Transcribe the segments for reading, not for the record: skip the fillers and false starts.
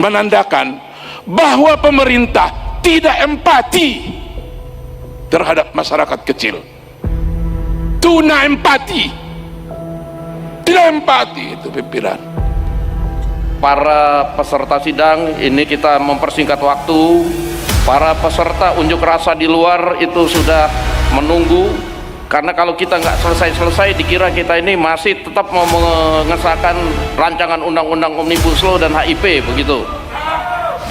menandakan bahwa pemerintah tidak empati terhadap masyarakat kecil. Tuna empati, tidak empati itu pimpinan. Para peserta sidang ini kita mempersingkat waktu. Para peserta unjuk rasa di luar itu sudah menunggu, karena kalau kita nggak selesai dikira kita ini masih tetap mau mengesahkan rancangan undang-undang Omnibus Law dan HIP begitu.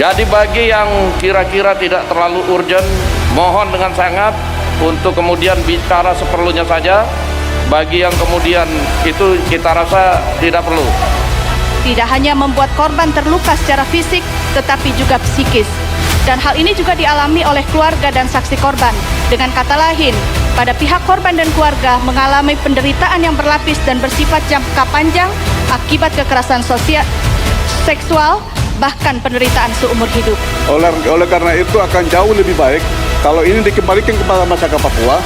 Jadi bagi yang kira-kira tidak terlalu urgent, mohon dengan sangat untuk kemudian bicara seperlunya saja. Bagi yang kemudian itu kita rasa tidak perlu. Tidak hanya membuat korban terluka secara fisik, tetapi juga psikis. Dan hal ini juga dialami oleh keluarga dan saksi korban. Dengan kata lain, pada pihak korban dan keluarga mengalami penderitaan yang berlapis dan bersifat jangka panjang akibat kekerasan sosial, seksual, bahkan penderitaan seumur hidup. Oleh karena itu akan jauh lebih baik kalau ini dikembalikan kepada masyarakat Papua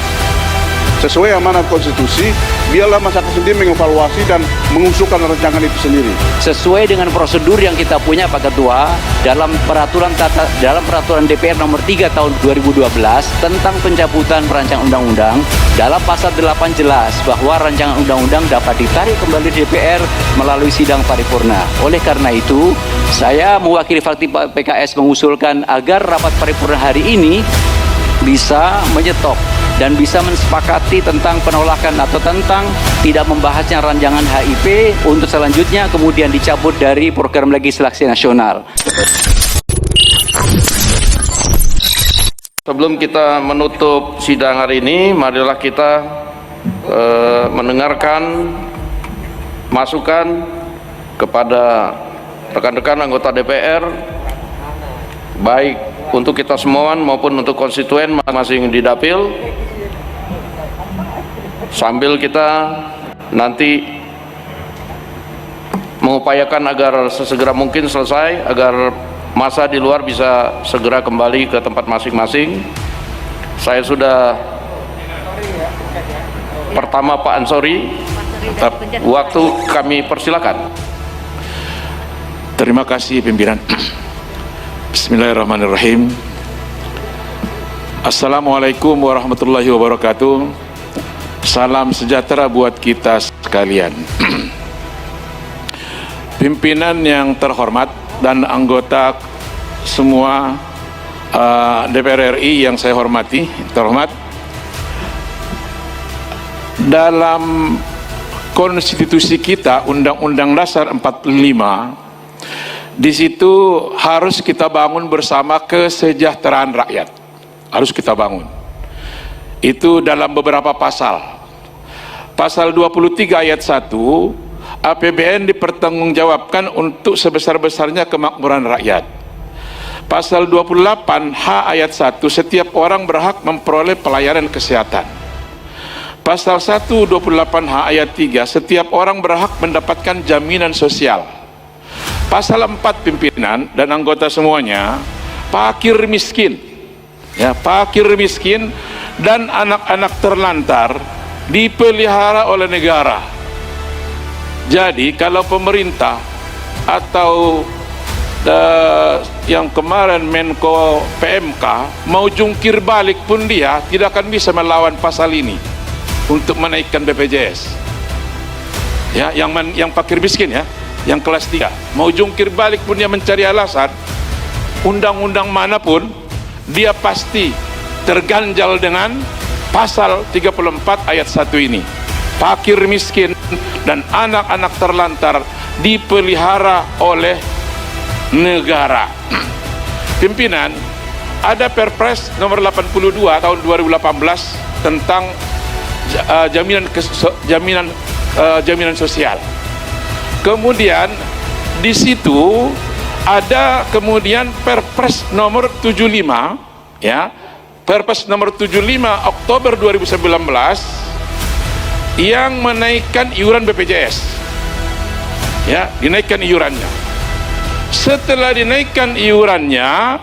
sesuai amanat konstitusi. Biarlah masyarakat sendiri mengevaluasi dan mengusulkan rancangan itu sendiri sesuai dengan prosedur yang kita punya, Pak Ketua, dalam peraturan DPR nomor 3 tahun 2012 tentang pencabutan rancangan undang-undang. Dalam pasal 8 jelas bahwa rancangan undang-undang dapat ditarik kembali DPR melalui sidang paripurna. Oleh karena itu, saya mewakili fraksi PKS mengusulkan agar rapat paripurna hari ini bisa menyetop dan bisa mensepakati tentang penolakan atau tentang tidak membahasnya rancangan HIP untuk selanjutnya kemudian dicabut dari program legislasi nasional. Sebelum kita menutup sidang hari ini, marilah kita mendengarkan masukan kepada rekan-rekan anggota DPR, baik untuk kita semua maupun untuk konstituen masing-masing di Dapil, sambil kita nanti mengupayakan agar sesegera mungkin selesai, agar masa di luar bisa segera kembali ke tempat masing-masing. Saya sudah pertama Pak Ansori, waktu kami persilakan. Terima kasih pimpinan. Bismillahirrahmanirrahim. Assalamualaikum warahmatullahi wabarakatuh. Salam sejahtera buat kita sekalian. Pimpinan yang terhormat dan anggota semua DPR RI yang saya hormati, terhormat, dalam konstitusi kita Undang-Undang Dasar 45, di situ harus kita bangun bersama kesejahteraan rakyat. Harus kita bangun. Itu dalam beberapa pasal. Pasal 23 ayat 1, APBN dipertanggungjawabkan untuk sebesar-besarnya kemakmuran rakyat. Pasal 28H ayat 1, setiap orang berhak memperoleh pelayanan kesehatan. Pasal 128H ayat 3, setiap orang berhak mendapatkan jaminan sosial. Pasal 4 pimpinan dan anggota semuanya, fakir miskin, ya, fakir miskin dan anak-anak terlantar dipelihara oleh negara. Jadi kalau pemerintah atau yang kemarin Menko PMK mau jungkir balik pun dia tidak akan bisa melawan pasal ini untuk menaikkan BPJS. Ya, yang fakir miskin, ya, yang kelas 3 mau jungkir balik pun dia mencari alasan, undang-undang manapun dia pasti terganjal dengan pasal 34 ayat 1 ini. Fakir miskin dan anak-anak terlantar dipelihara oleh negara. Pimpinan, ada Perpres nomor 82 tahun 2018 tentang jaminan sosial. Kemudian di situ ada kemudian Perpres nomor 75, ya, Perpres nomor 75 Oktober 2019 yang menaikkan iuran BPJS, ya, dinaikkan iurannya. Setelah dinaikkan iurannya,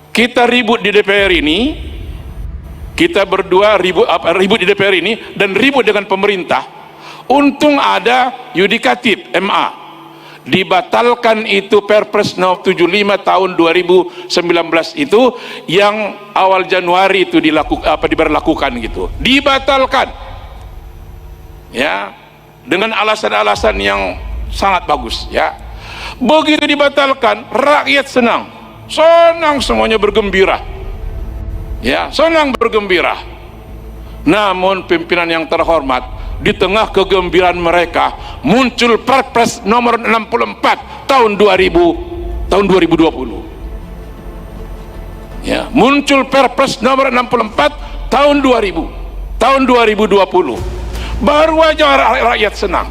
kita ribut di DPR ini, kita berdua ribut di DPR ini dan ribut dengan pemerintah. Untung ada yudikatif MA dibatalkan itu Perpres No. 75 tahun 2019 itu yang awal Januari itu diberlakukan gitu. Dibatalkan. Ya, dengan alasan-alasan yang sangat bagus ya. Begitu dibatalkan, rakyat senang. Senang semuanya bergembira. Ya, senang bergembira. Namun pimpinan yang terhormat, di tengah kegembiraan mereka muncul Perpres nomor 64 tahun 2020. Ya, muncul Perpres nomor 64 tahun 2020. Baru aja rakyat senang.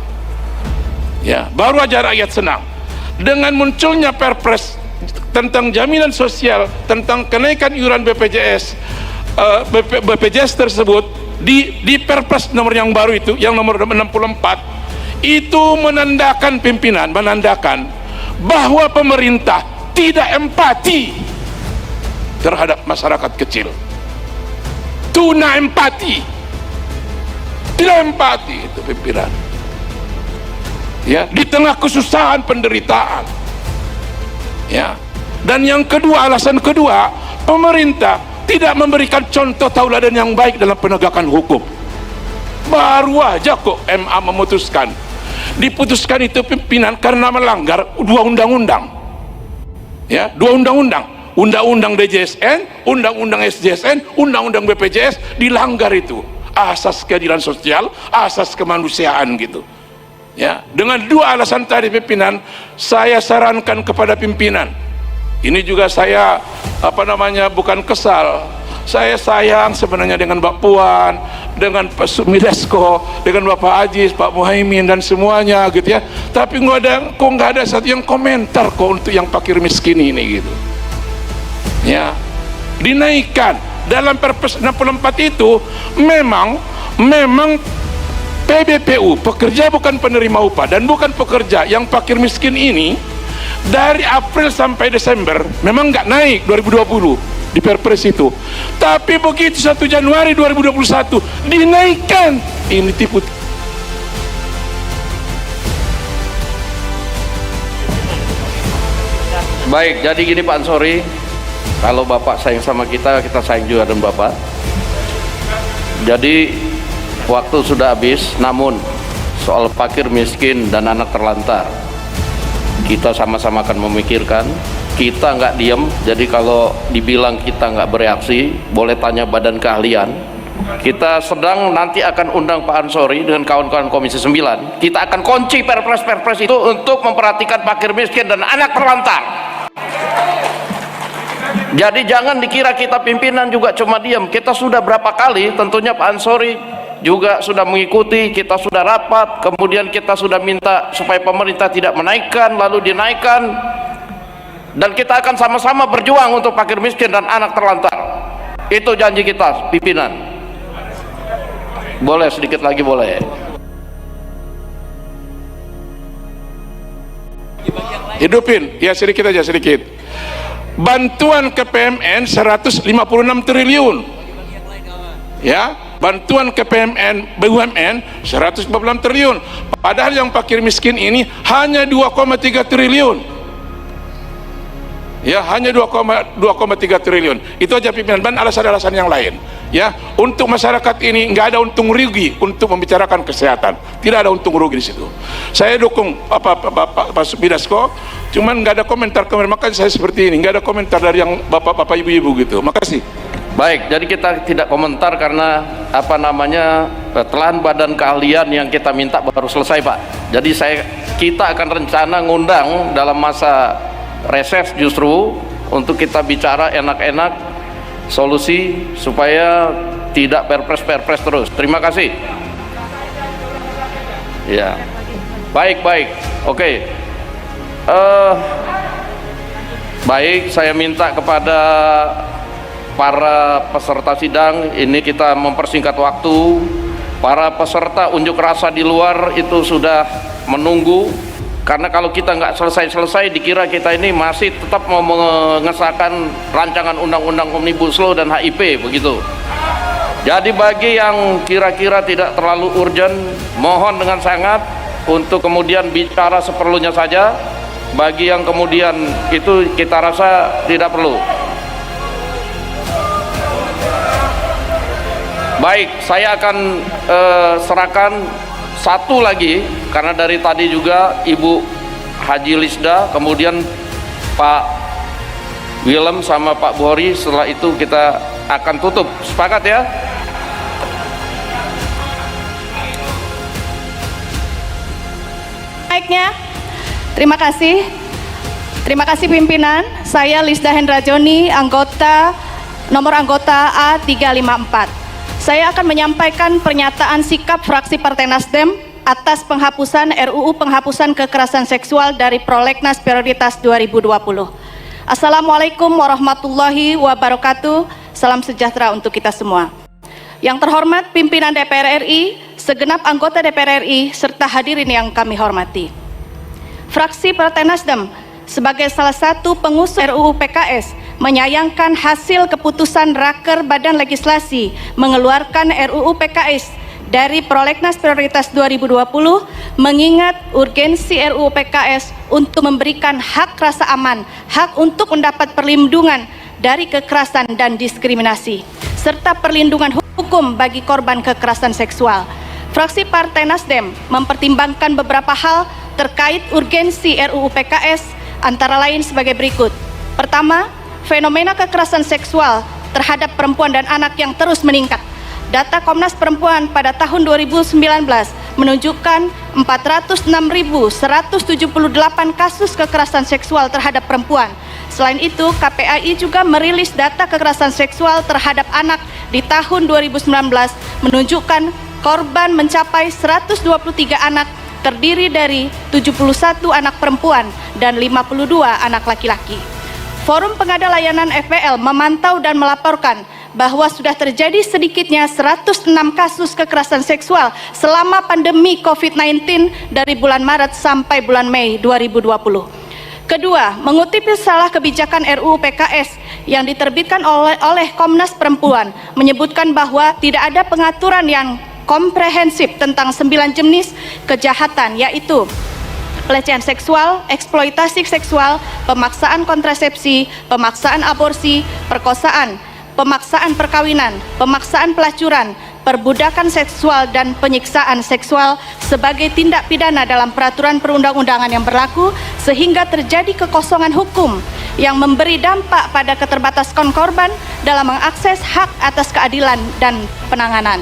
Ya, baru aja rakyat senang. Dengan munculnya Perpres tentang jaminan sosial, tentang kenaikan iuran BPJS tersebut di Perpres nomor yang baru itu, yang nomor 64 itu menandakan pimpinan, menandakan bahwa pemerintah tidak empati terhadap masyarakat kecil. Tuna empati, tidak empati itu pimpinan. Ya, di tengah kesusahan penderitaan. Ya. Dan yang kedua, alasan kedua, pemerintah tidak memberikan contoh tauladan yang baik dalam penegakan hukum. Baru aja kok MA memutuskan. Diputuskan itu pimpinan karena melanggar dua undang-undang. Ya, dua undang-undang. Undang-undang DJSN, undang-undang SJSN, undang-undang BPJS dilanggar itu. Asas keadilan sosial, asas kemanusiaan gitu. Ya, dengan dua alasan tadi pimpinan, saya sarankan kepada pimpinan. Ini juga saya bukan kesal. Saya sayang sebenarnya dengan Mbak Puan, dengan Pak Sumidasko, dengan Bapak Aziz, Pak Muhaimin dan semuanya gitu ya. Tapi nggak ada satu yang komentar kok untuk yang fakir miskin ini gitu. Ya, dinaikkan dalam Perpres 64 itu memang PBPU, pekerja bukan penerima upah dan bukan pekerja yang fakir miskin ini dari April sampai Desember memang nggak naik 2020 di Perpres itu, tapi begitu 1 Januari 2021 dinaikkan. Ini tipu. Baik, jadi gini Pak Ansori, kalau Bapak sayang sama kita, kita sayang juga dengan Bapak. Jadi waktu sudah habis, namun soal fakir miskin dan anak terlantar kita sama-sama akan memikirkan. Kita nggak diem, jadi kalau dibilang kita nggak bereaksi, boleh tanya badan keahlian. Kita sedang nanti akan undang Pak Ansori dengan kawan-kawan Komisi 9. Kita akan kunci perpres itu untuk memperhatikan fakir miskin dan anak terlantar. Jadi jangan dikira kita pimpinan juga cuma diam. Kita sudah berapa kali, tentunya Pak Ansori juga sudah mengikuti, kita sudah rapat, kemudian kita sudah minta supaya pemerintah tidak menaikkan, lalu dinaikkan, dan kita akan sama-sama berjuang untuk fakir miskin dan anak terlantar. Itu janji kita pimpinan. Boleh sedikit lagi, boleh. Hidupin, ya sedikit aja, sedikit. Bantuan ke PMN 156 triliun. Ya, bantuan ke PMN, BUMN 146 triliun. Padahal yang fakir miskin ini hanya 2,3 triliun. Ya, hanya 2,3 triliun. Itu aja pimpinan, dan alasan-alasan yang lain. Ya, untuk masyarakat ini nggak ada untung rugi untuk membicarakan kesehatan. Tidak ada untung rugi di situ. Saya dukung Pak Sumidasko, cuman nggak ada komentar, makanya saya seperti ini, nggak ada komentar dari yang bapak-bapak ibu-ibu gitu. Makasih. Baik, jadi kita tidak komentar karena telahan badan keahlian yang kita minta baru selesai, Pak. Jadi kita akan rencana ngundang dalam masa reses justru untuk kita bicara enak-enak solusi supaya tidak perpres terus. Terima kasih. Ya, baik, oke. Baik, saya minta kepada para peserta sidang ini kita mempersingkat waktu. Para peserta unjuk rasa di luar itu sudah menunggu, karena kalau kita nggak selesai dikira kita ini masih tetap mau mengesahkan rancangan undang-undang Omnibus Law dan HIP begitu. Jadi bagi yang kira-kira tidak terlalu urgent, mohon dengan sangat untuk kemudian bicara seperlunya saja. Bagi yang kemudian itu kita rasa tidak perlu. Baik, saya akan serahkan satu lagi, karena dari tadi juga Ibu Haji Lisda, kemudian Pak Willem sama Pak Buhori. Setelah itu kita akan tutup. Sepakat ya? Baiknya, terima kasih. Terima kasih pimpinan. Saya Lisda Hendra Joni, nomor anggota A354. Saya akan menyampaikan pernyataan sikap fraksi Partai Nasdem atas penghapusan RUU penghapusan kekerasan seksual dari Prolegnas Prioritas 2020. Assalamualaikum warahmatullahi wabarakatuh. Salam sejahtera untuk kita semua. Yang terhormat pimpinan DPR RI, segenap anggota DPR RI, serta hadirin yang kami hormati. Fraksi Partai Nasdem sebagai salah satu pengusung RUU PKS menyayangkan hasil keputusan Raker Badan Legislasi mengeluarkan RUU PKS dari Prolegnas Prioritas 2020, mengingat urgensi RUU PKS untuk memberikan hak rasa aman, hak untuk mendapat perlindungan dari kekerasan dan diskriminasi, serta perlindungan hukum bagi korban kekerasan seksual. Fraksi Partai Nasdem mempertimbangkan beberapa hal terkait urgensi RUU PKS, antara lain sebagai berikut. Pertama, fenomena kekerasan seksual terhadap perempuan dan anak yang terus meningkat. Data Komnas Perempuan pada tahun 2019 menunjukkan 406.178 kasus kekerasan seksual terhadap perempuan. Selain itu, KPAI juga merilis data kekerasan seksual terhadap anak di tahun 2019 menunjukkan korban mencapai 123 anak, terdiri dari 71 anak perempuan dan 52 anak laki-laki. Forum Pengada Layanan FPL memantau dan melaporkan bahwa sudah terjadi sedikitnya 106 kasus kekerasan seksual selama pandemi COVID-19 dari bulan Maret sampai bulan Mei 2020. Kedua, mengutip salah kebijakan RUU PKS yang diterbitkan oleh Komnas Perempuan menyebutkan bahwa tidak ada pengaturan yang komprehensif tentang 9 jenis kejahatan, yaitu pelecehan seksual, eksploitasi seksual, pemaksaan kontrasepsi, pemaksaan aborsi, perkosaan, pemaksaan perkawinan, pemaksaan pelacuran, perbudakan seksual, dan penyiksaan seksual sebagai tindak pidana dalam peraturan perundang-undangan yang berlaku, sehingga terjadi kekosongan hukum yang memberi dampak pada keterbatasan korban dalam mengakses hak atas keadilan dan penanganan.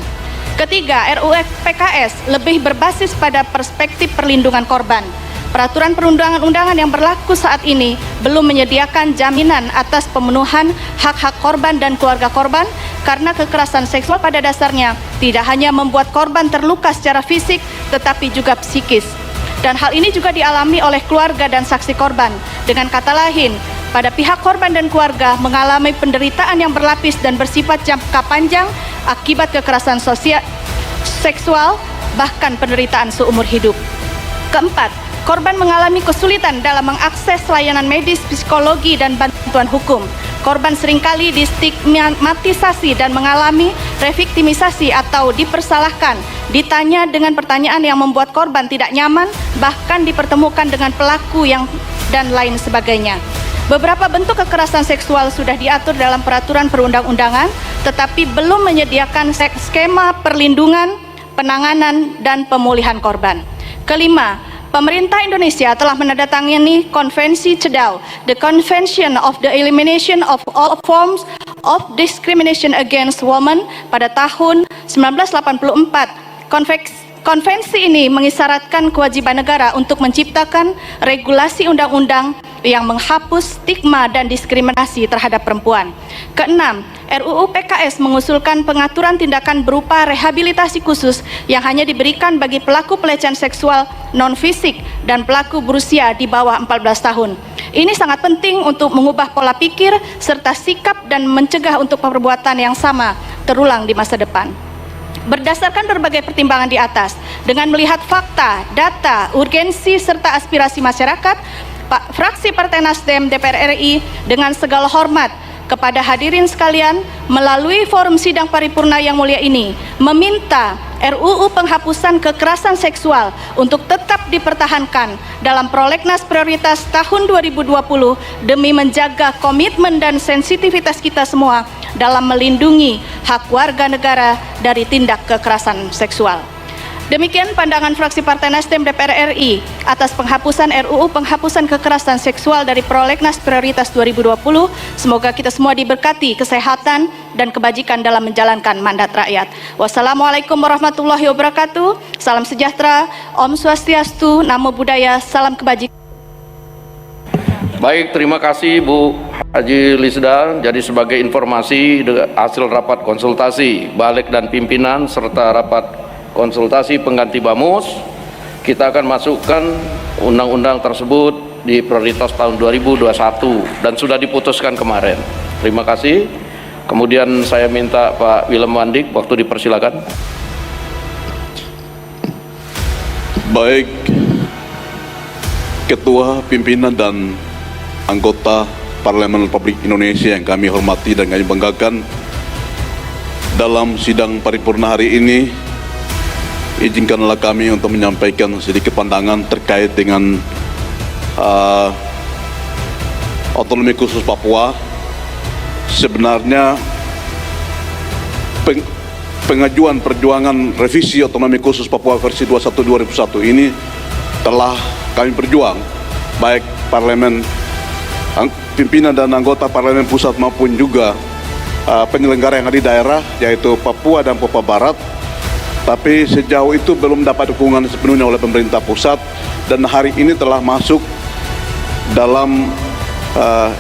Ketiga, RUU PKS lebih berbasis pada perspektif perlindungan korban. Peraturan perundang-undangan yang berlaku saat ini belum menyediakan jaminan atas pemenuhan hak-hak korban dan keluarga korban, karena kekerasan seksual pada dasarnya tidak hanya membuat korban terluka secara fisik, tetapi juga psikis. Dan hal ini juga dialami oleh keluarga dan saksi korban. Dengan kata lain, pada pihak korban dan keluarga mengalami penderitaan yang berlapis dan bersifat jangka panjang akibat kekerasan seksual, bahkan penderitaan seumur hidup. Keempat, korban mengalami kesulitan dalam mengakses layanan medis, psikologi, dan bantuan hukum. Korban seringkali distigmatisasi dan mengalami reviktimisasi atau dipersalahkan, ditanya dengan pertanyaan yang membuat korban tidak nyaman, bahkan dipertemukan dengan pelaku dan lain sebagainya. Beberapa bentuk kekerasan seksual sudah diatur dalam peraturan perundang-undangan, tetapi belum menyediakan skema perlindungan, penanganan, dan pemulihan korban. Kelima, pemerintah Indonesia telah menandatangani Konvensi CEDAW, the Convention of the Elimination of All Forms of Discrimination Against Women, pada tahun 1984. Konvensi ini mengisyaratkan kewajiban negara untuk menciptakan regulasi undang-undang yang menghapus stigma dan diskriminasi terhadap perempuan. Keenam, RUU PKS mengusulkan pengaturan tindakan berupa rehabilitasi khusus yang hanya diberikan bagi pelaku pelecehan seksual non-fisik dan pelaku berusia di bawah 14 tahun. Ini sangat penting untuk mengubah pola pikir serta sikap dan mencegah untuk perbuatan yang sama terulang di masa depan. Berdasarkan berbagai pertimbangan di atas, dengan melihat fakta, data, urgensi, serta aspirasi masyarakat, fraksi Partai Nasdem DPR RI dengan segala hormat kepada hadirin sekalian melalui forum sidang paripurna yang mulia ini meminta RUU penghapusan kekerasan seksual untuk tetap dipertahankan dalam prolegnas prioritas tahun 2020 demi menjaga komitmen dan sensitivitas kita semua dalam melindungi hak warga negara dari tindak kekerasan seksual. Demikian pandangan fraksi Partai Nasdem DPR RI atas penghapusan RUU penghapusan kekerasan seksual dari prolegnas prioritas 2020. Semoga kita semua diberkati kesehatan dan kebajikan dalam menjalankan mandat rakyat. Wassalamualaikum warahmatullahi wabarakatuh. Salam sejahtera, Om Swastiastu, Namo Buddhaya, salam kebajikan. Baik, terima kasih Bu Haji Lisda. Jadi sebagai informasi hasil rapat konsultasi balik dan pimpinan serta rapat konsultasi pengganti BAMUS, kita akan masukkan undang-undang tersebut di prioritas tahun 2021 dan sudah diputuskan kemarin. Terima kasih. Kemudian saya minta Pak Willem Wandik, waktu dipersilakan. Baik, Ketua, Pimpinan dan anggota Parlemen Republik Indonesia yang kami hormati dan kami banggakan, dalam sidang paripurna hari ini izinkanlah kami untuk menyampaikan sedikit pandangan terkait dengan otonomi khusus Papua. Sebenarnya pengajuan perjuangan revisi otonomi khusus Papua versi 21/2001 ini telah kami perjuang, baik parlemen, pimpinan dan anggota parlemen pusat maupun juga penyelenggara yang ada di daerah, yaitu Papua dan Papua Barat. Tapi sejauh itu belum dapat dukungan sepenuhnya oleh pemerintah pusat, dan hari ini telah masuk dalam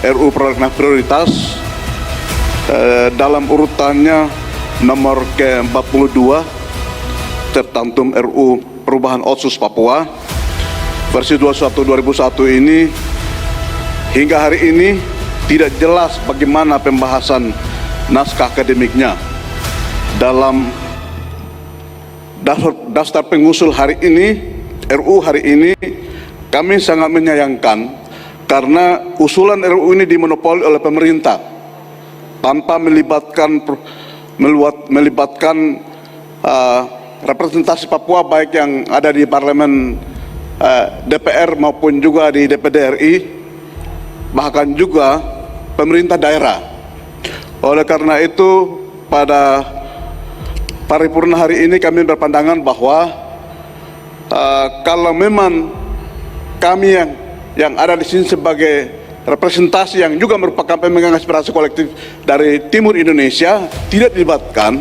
RUU prolegnas prioritas dalam urutannya nomor ke-42 tercantum RUU perubahan Otsus Papua versi 21/2001 ini. Hingga hari ini tidak jelas bagaimana pembahasan naskah akademiknya. Dalam daftar pengusul hari ini, RUU hari ini, kami sangat menyayangkan karena usulan RUU ini dimonopoli oleh pemerintah tanpa melibatkan representasi Papua, baik yang ada di parlemen DPR maupun juga di DPD RI, bahkan juga pemerintah daerah. Oleh karena itu, pada paripurna hari ini kami berpandangan bahwa kalau memang kami yang ada di sini sebagai representasi yang juga merupakan pemegang aspirasi kolektif dari timur Indonesia tidak dilibatkan,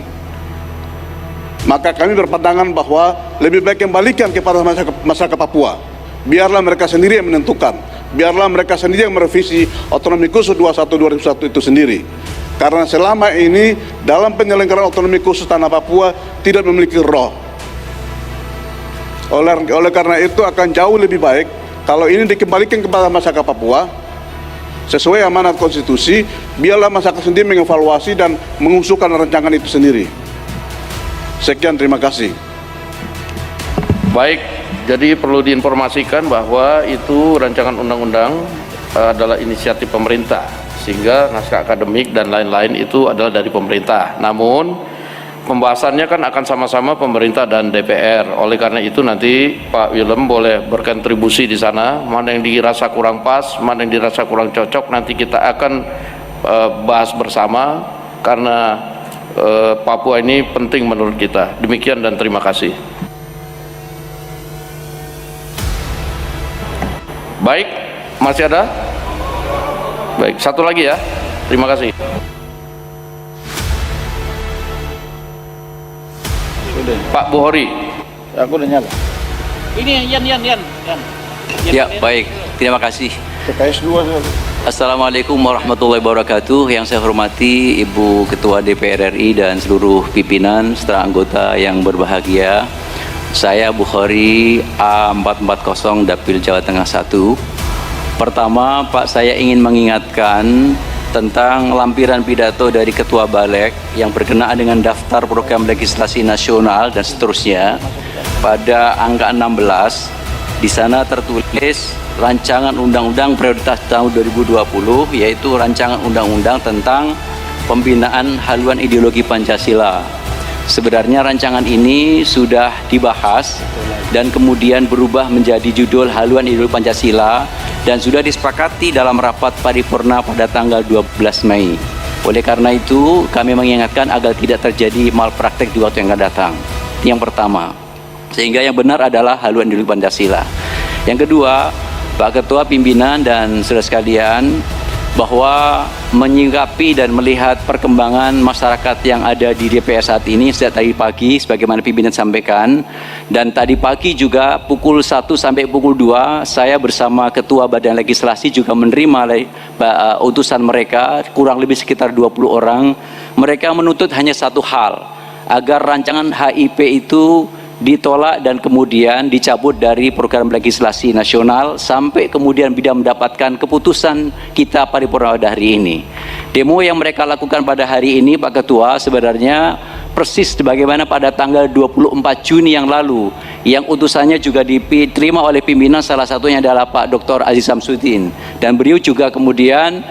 maka kami berpandangan bahwa lebih baik kembalikan kepada masyarakat Papua. Biarlah mereka sendiri yang menentukan, biarlah mereka sendiri yang merevisi otonomi khusus 21/2001 itu sendiri. Karena selama ini dalam penyelenggaraan otonomi khusus tanah Papua tidak memiliki roh. Oleh karena itu akan jauh lebih baik kalau ini dikembalikan kepada masyarakat Papua sesuai amanat konstitusi. Biarlah masyarakat sendiri mengevaluasi dan mengusulkan rancangan itu sendiri. Sekian, terima kasih. Baik, jadi perlu diinformasikan bahwa itu rancangan undang-undang adalah inisiatif pemerintah, sehingga naskah akademik dan lain-lain itu adalah dari pemerintah. Namun pembahasannya kan akan sama-sama pemerintah dan DPR. Oleh karena itu nanti Pak Willem boleh berkontribusi di sana, mana yang dirasa kurang pas, mana yang dirasa kurang cocok, nanti kita akan bahas bersama, karena Papua ini penting menurut kita. Demikian dan terima kasih. Baik, masih ada? Baik, satu lagi ya. Terima kasih. Pak Buhori. Aku udah nyala. Ini Yan. Ya, baik. Terima kasih. TKS 2. Assalamualaikum warahmatullahi wabarakatuh. Yang saya hormati Ibu Ketua DPR RI dan seluruh pimpinan serta anggota yang berbahagia. Saya Buhori A440 Dapil Jawa Tengah 1. Pertama, Pak, saya ingin mengingatkan tentang lampiran pidato dari Ketua Balek yang berkenaan dengan daftar program legislasi nasional dan seterusnya. Pada angka 16, di sana tertulis rancangan undang-undang prioritas tahun 2020, yaitu rancangan undang-undang tentang pembinaan haluan ideologi Pancasila. Sebenarnya rancangan ini sudah dibahas dan kemudian berubah menjadi judul Haluan Ideologi Pancasila dan sudah disepakati dalam rapat paripurna pada tanggal 12 Mei. Oleh karena itu, kami mengingatkan agar tidak terjadi malpraktek di waktu yang akan datang. Yang pertama, sehingga yang benar adalah haluan ideologi Pancasila. Yang kedua, Pak Ketua Pimpinan dan saudara sekalian, bahwa menyikapi dan melihat perkembangan masyarakat yang ada di DPR saat ini sejak tadi pagi sebagaimana pimpinan sampaikan, dan tadi pagi juga pukul 1 sampai pukul 2 saya bersama Ketua Badan Legislasi juga menerima utusan mereka kurang lebih sekitar 20 orang. Mereka menuntut hanya satu hal, agar rancangan HIP itu ditolak dan kemudian dicabut dari program legislasi nasional sampai kemudian bisa mendapatkan keputusan kita paripurna pada hari ini. Demo yang mereka lakukan pada hari ini, Pak Ketua, sebenarnya persis sebagaimana pada tanggal 24 Juni yang lalu yang utusannya juga diterima oleh pimpinan, salah satunya adalah Pak Dr. Aziz Samsudin, dan beliau juga kemudian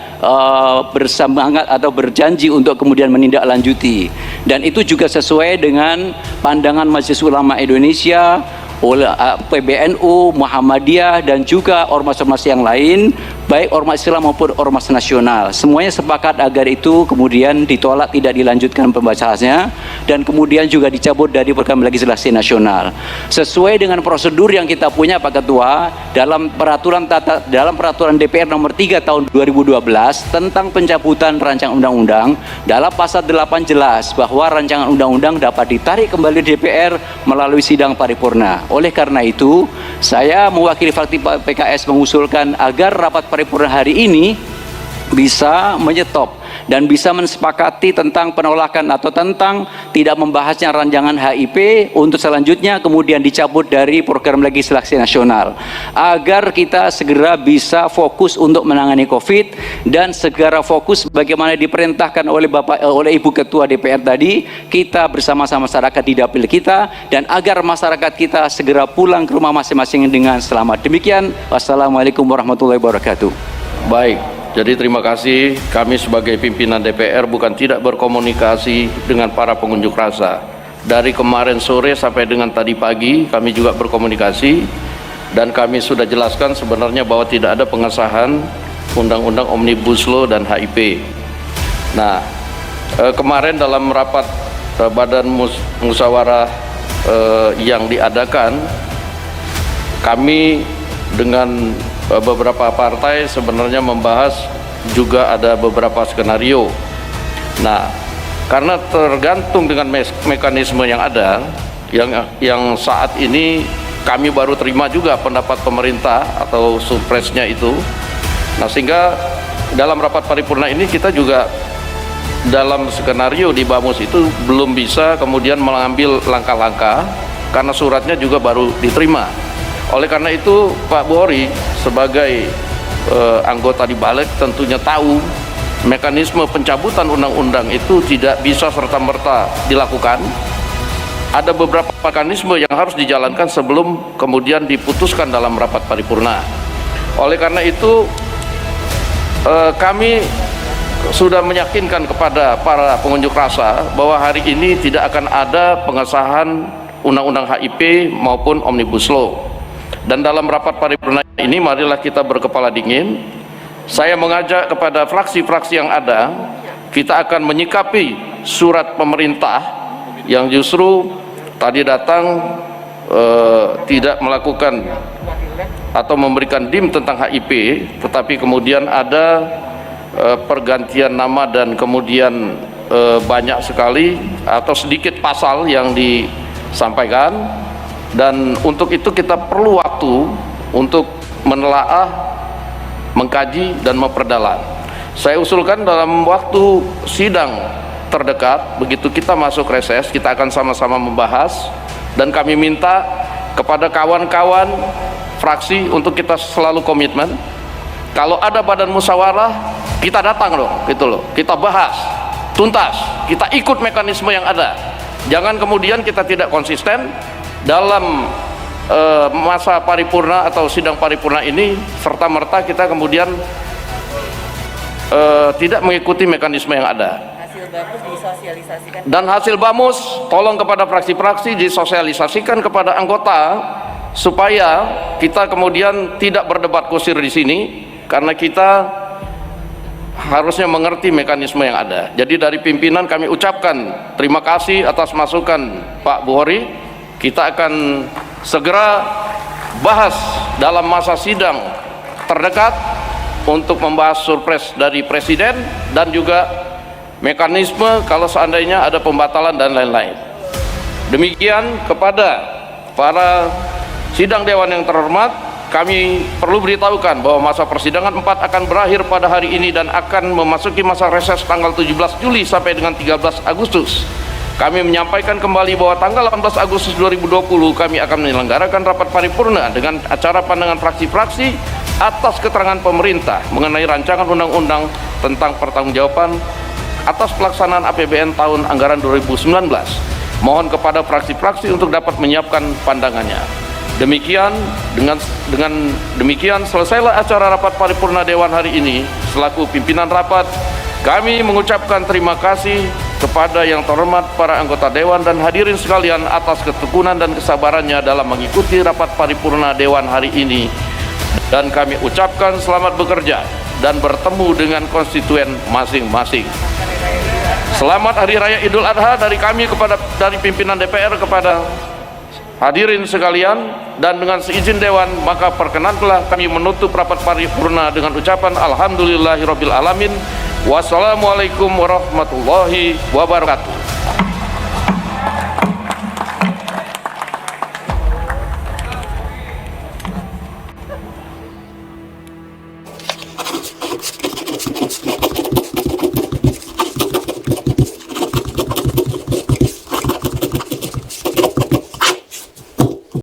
bersemangat atau berjanji untuk kemudian menindaklanjuti, dan itu juga sesuai dengan pandangan Majelis Ulama Indonesia, oleh PBNU, Muhammadiyah, dan juga ormas-ormas yang lain, baik ormas Islam maupun ormas nasional. Semuanya sepakat agar itu kemudian ditolak, tidak dilanjutkan pembahasannya, dan kemudian juga dicabut dari program legislasi nasional. Sesuai dengan prosedur yang kita punya, Pak Ketua, dalam peraturan DPR nomor 3 tahun 2012 tentang pencabutan rancangan undang-undang, dalam pasal 8 jelas bahwa rancangan undang-undang dapat ditarik kembali DPR melalui sidang paripurna. Oleh karena itu, saya mewakili fraksi PKS mengusulkan agar rapat paripurna hari ini bisa menyetop dan bisa mensepakati tentang penolakan atau tentang tidak membahasnya rancangan HIP untuk selanjutnya kemudian dicabut dari program legislasi nasional, agar kita segera bisa fokus untuk menangani COVID dan segera fokus bagaimana diperintahkan oleh Ibu Ketua DPR tadi, kita bersama-sama masyarakat di dapil kita, dan agar masyarakat kita segera pulang ke rumah masing-masing dengan selamat. Demikian, wassalamualaikum warahmatullahi wabarakatuh. Baik, jadi terima kasih. Kami sebagai pimpinan DPR bukan tidak berkomunikasi dengan para pengunjuk rasa. Dari kemarin sore sampai dengan tadi pagi kami juga berkomunikasi, dan kami sudah jelaskan sebenarnya bahwa tidak ada pengesahan Undang-Undang Omnibus Law dan HIP. Nah, kemarin dalam rapat Badan Musyawarah yang diadakan, kami dengan beberapa partai sebenarnya membahas juga ada beberapa skenario. Nah, karena tergantung dengan mekanisme yang ada, yang saat ini kami baru terima juga pendapat pemerintah atau surpresnya itu. Nah, sehingga dalam rapat paripurna ini kita juga dalam skenario di Bamus itu belum bisa kemudian mengambil langkah-langkah karena suratnya juga baru diterima. Oleh karena itu, Pak Buhori sebagai anggota di Balik tentunya tahu mekanisme pencabutan undang-undang itu tidak bisa serta-merta dilakukan. Ada beberapa mekanisme yang harus dijalankan sebelum kemudian diputuskan dalam rapat paripurna. Oleh karena itu, kami sudah meyakinkan kepada para pengunjuk rasa bahwa hari ini tidak akan ada pengesahan Undang-Undang HIP maupun Omnibus Law. Dan dalam rapat paripurna ini marilah kita berkepala dingin. Saya mengajak kepada fraksi-fraksi yang ada, kita akan menyikapi surat pemerintah yang justru tadi datang tidak melakukan atau memberikan dim tentang HIP, tetapi kemudian ada pergantian nama dan kemudian banyak sekali atau sedikit pasal yang disampaikan. Dan untuk itu kita perlu waktu untuk menelaah, mengkaji, dan memperdalam. Saya usulkan dalam waktu sidang terdekat, begitu kita masuk reses, kita akan sama-sama membahas, dan kami minta kepada kawan-kawan fraksi untuk kita selalu komitmen. Kalau ada badan musyawarah, kita datang loh, gitu loh. Kita bahas tuntas, kita ikut mekanisme yang ada. Jangan kemudian kita tidak konsisten dalam masa paripurna atau sidang paripurna ini serta-merta kita kemudian tidak mengikuti mekanisme yang ada. bagus disosialisasikan. Dan hasil bamus tolong kepada fraksi-fraksi disosialisasikan kepada anggota supaya kita kemudian tidak berdebat kusir di sini, karena kita harusnya mengerti mekanisme yang ada. Jadi dari pimpinan kami ucapkan terima kasih atas masukan Pak Buhori. Kita akan segera bahas dalam masa sidang terdekat untuk membahas surpres dari Presiden dan juga mekanisme kalau seandainya ada pembatalan dan lain-lain. Demikian kepada para sidang dewan yang terhormat, kami perlu beritahukan bahwa masa persidangan 4 akan berakhir pada hari ini dan akan memasuki masa reses tanggal 17 Juli sampai dengan 13 Agustus. Kami menyampaikan kembali bahwa tanggal 18 Agustus 2020 kami akan menyelenggarakan rapat paripurna dengan acara pandangan fraksi-fraksi atas keterangan pemerintah mengenai rancangan undang-undang tentang pertanggungjawaban atas pelaksanaan APBN tahun anggaran 2019. Mohon kepada fraksi-fraksi untuk dapat menyiapkan pandangannya. Demikian dengan demikian selesailah acara rapat paripurna Dewan hari ini. Selaku pimpinan rapat, kami mengucapkan terima kasih kepada yang terhormat para anggota Dewan dan hadirin sekalian atas ketekunan dan kesabarannya dalam mengikuti rapat paripurna Dewan hari ini. Dan kami ucapkan selamat bekerja dan bertemu dengan konstituen masing-masing. Selamat Hari Raya Idul Adha dari kami dari pimpinan DPR kepada hadirin sekalian, dan dengan seizin Dewan maka perkenankanlah kami menutup rapat paripurna dengan ucapan alhamdulillahirabbil alamin. Wassalamualaikum warahmatullahi wabarakatuh.